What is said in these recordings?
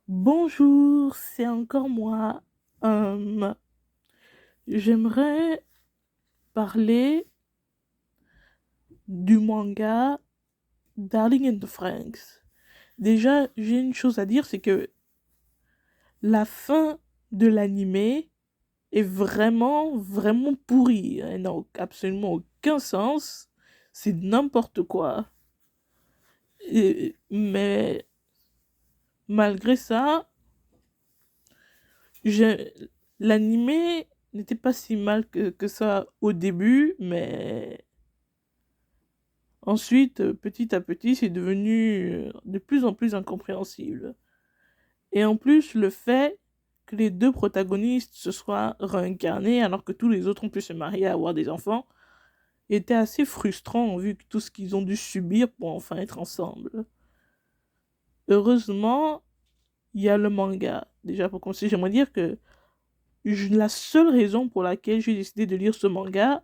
Bonjour, c'est encore moi. Hem, J'aimerais parler du manga Darling in the Franxx. Déjà, j'ai une chose à dire, c'est que la fin de l'animé est vraiment, vraiment pourrie. Elle n'a absolument aucun sens. C'est n'importe quoi. Mais malgré ça, j'ai l'animé n'était pas si mal que ça au début, mais ensuite, petit à petit, c'est devenu de plus en plus incompréhensible. Et en plus, le fait que les deux protagonistes se soient réincarnés alors que tous les autres ont pu se marier et avoir des enfants était assez frustrant vu que tout ce qu'ils ont dû subir pour enfin être ensemble. Heureusement, il y a le manga. Déjà, pour commencer, j'aimerais dire que la seule raison pour laquelle j'ai décidé de lire ce manga,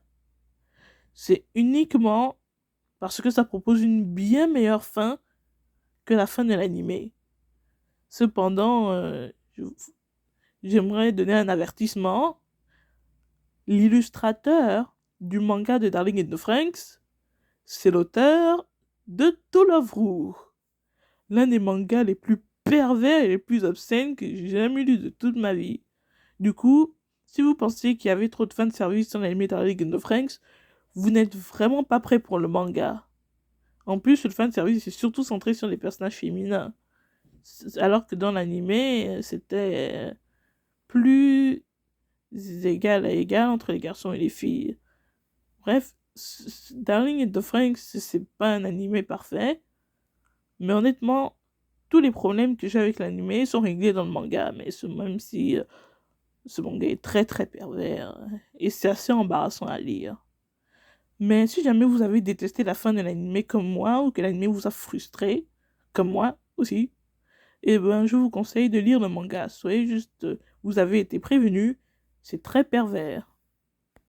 c'est uniquement parce que ça propose une bien meilleure fin que la fin de l'animé. Cependant, j'aimerais donner un avertissement. L'illustrateur du manga de Darling in the Franxx, c'est l'auteur de To Love Ru, l'un des mangas les plus pervers et les plus obscènes que j'ai jamais lu de toute ma vie. Du coup, si vous pensez qu'il y avait trop de fanservice dans l'anime Darling in the Franxx, vous n'êtes vraiment pas prêt pour le manga. En plus, le fanservice est surtout centré sur les personnages féminins. Alors que dans l'animé, c'était plus égal à égal entre les garçons et les filles. Bref, Darling in the Franxx, c'est pas un animé parfait, mais honnêtement, tous les problèmes que j'ai avec l'animé sont réglés dans le manga, même si ce manga est très très pervers et c'est assez embarrassant à lire. Mais si jamais vous avez détesté la fin de l'animé comme moi, ou que l'animé vous a frustré, comme moi aussi, eh ben je vous conseille de lire le manga. Soyez juste, vous avez été prévenu, c'est très pervers.